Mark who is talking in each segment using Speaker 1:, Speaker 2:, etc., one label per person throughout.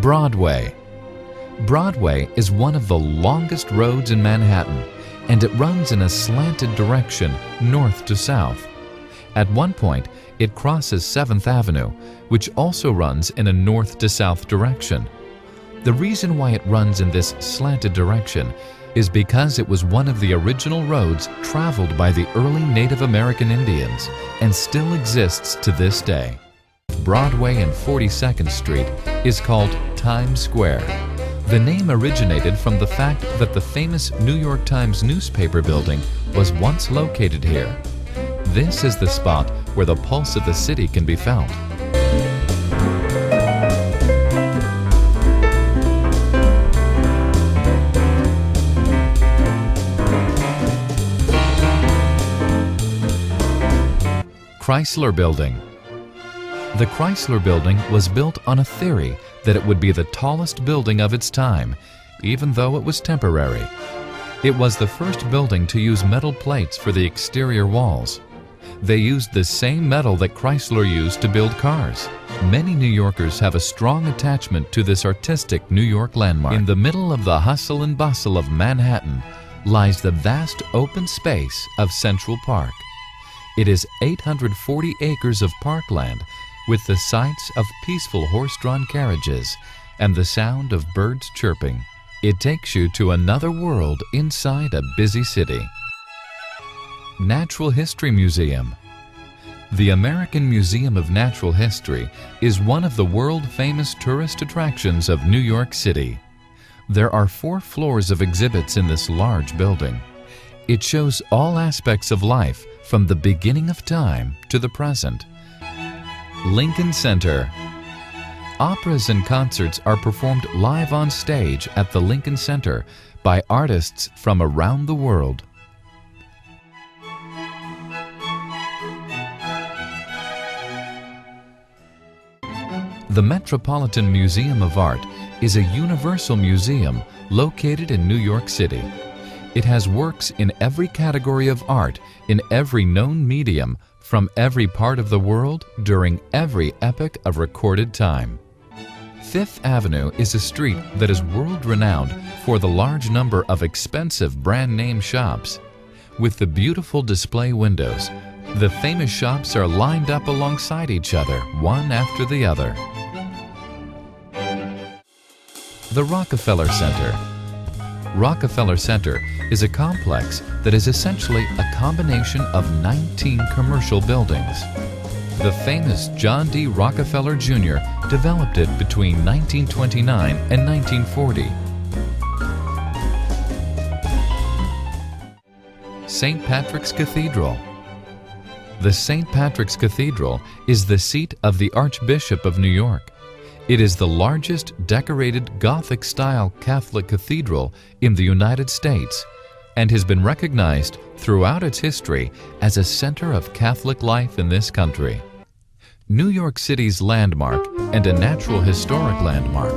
Speaker 1: Broadway. Broadway is one of the longest roads in Manhattan, and it runs in a slanted direction, north to south. At one point, it crosses 7th Avenue, which also runs in a north to south direction. The reason why it runs in this slanted direction is because it was one of the original roads traveled by the early Native American Indians and still exists to this day. Broadway and 42nd Street is called Times Square. The name originated from the fact that the famous New York Times newspaper building was once located here. This is the spot where the pulse of the city can be felt. Chrysler Building. The Chrysler Building was built on a theory that it would be the tallest building of its time, even though it was temporary. It was the first building to use metal plates for the exterior walls. They used the same metal that Chrysler used to build cars. Many New Yorkers have a strong attachment to this artistic New York landmark. In the middle of the hustle and bustle of Manhattan lies the vast open space of Central Park. It is 840 acres of parkland with the sights of peaceful horse-drawn carriages and the sound of birds chirping. It takes you to another world inside a busy city. Natural History Museum. The American Museum of Natural History is one of the world-famous tourist attractions of New York City. There are 4 floors of exhibits in this large building. It shows all aspects of life from the beginning of time to the present. Lincoln Center. Operas and concerts are performed live on stage at the Lincoln Center by artists from around the world. The Metropolitan Museum of Art is a universal museum located in New York City. It has works in every category of art in every known medium from every part of the world during every epoch of recorded time. Fifth Avenue is a street that is world-renowned for the large number of expensive brand-name shops. With the beautiful display windows, the famous shops are lined up alongside each other, one after the other. The Rockefeller Center. Rockefeller Center is a complex that is essentially a combination of 19 commercial buildings. The famous John D. Rockefeller Jr. developed it between 1929 and 1940. St. Patrick's Cathedral. The St. Patrick's Cathedral is the seat of the Archbishop of New York. It is the largest decorated Gothic-style Catholic cathedral in the United States and has been recognized throughout its history as a center of Catholic life in this country. New York City's landmark and a natural historic landmark,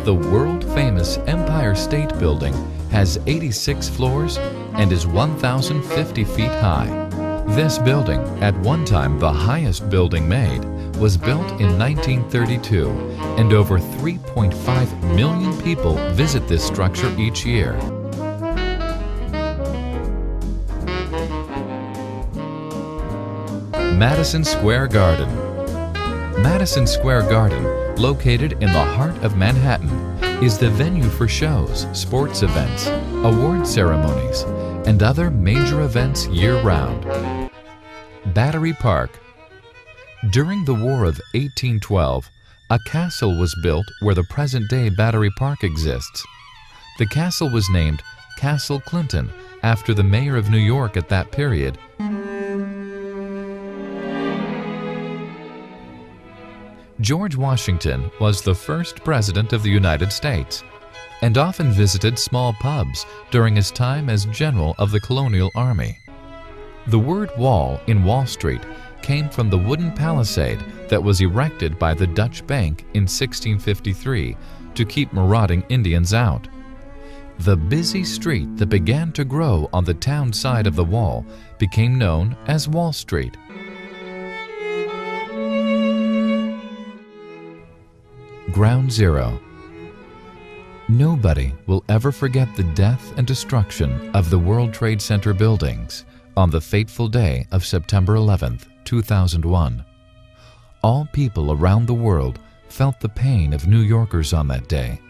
Speaker 1: the world-famous Empire State Building has 86 floors and is 1,050 feet high. This building, at one time the highest building made, was built in 1932, and over 3.5 million people visit this structure each year. Madison Square Garden. Madison Square Garden, located in the heart of Manhattan, is the venue for shows, sports events, award ceremonies, and other major events year-round. Battery Park. During the War of 1812, a castle was built where the present-day Battery Park exists. The castle was named Castle Clinton after the mayor of New York at that period. George Washington was the first president of the United States and often visited small pubs during his time as general of the colonial army. The word wall in Wall Street came from the wooden palisade that was erected by the Dutch Bank in 1653 to keep marauding Indians out. The busy street that began to grow on the town side of the wall became known as Wall Street. Ground Zero. Nobody will ever forget the death and destruction of the World Trade Center buildings on the fateful day of September 11th, 2001. All people around the world felt the pain of New Yorkers on that day.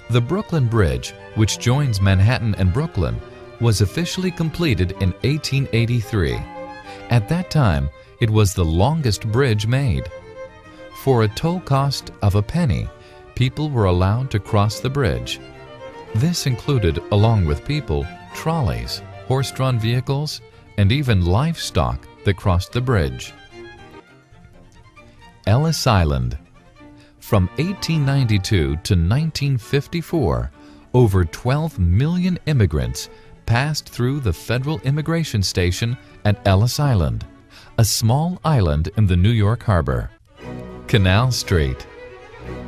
Speaker 1: The Brooklyn Bridge, which joins Manhattan and Brooklyn, was officially completed in 1883. At that time, it was the longest bridge made. For a toll cost of a penny, people were allowed to cross the bridge. This included, along with people, trolleys, horse-drawn vehicles, and even livestock that crossed the bridge. Ellis Island. From 1892 to 1954, over 12 million immigrants passed through the Federal Immigration Station at Ellis Island, a small island in the New York Harbor. Canal Street.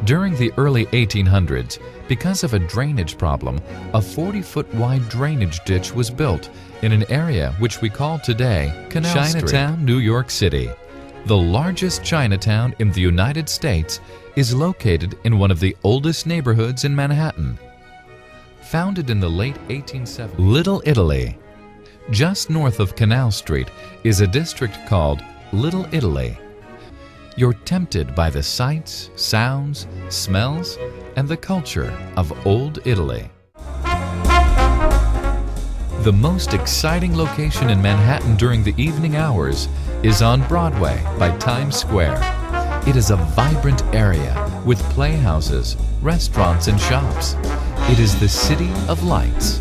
Speaker 1: During the early 1800s, because of a drainage problem, a 40-foot wide drainage ditch was built in an area which we call today Chinatown, New York City. The largest Chinatown in the United States is located in one of the oldest neighborhoods in Manhattan. Founded in the late 1870s, Little Italy. Just north of Canal Street is a district called Little Italy. You're tempted by the sights, sounds, smells, and the culture of Old Italy. The most exciting location in Manhattan during the evening hours is on Broadway by Times Square. It is a vibrant area with playhouses, restaurants, and shops. It is the City of Lights.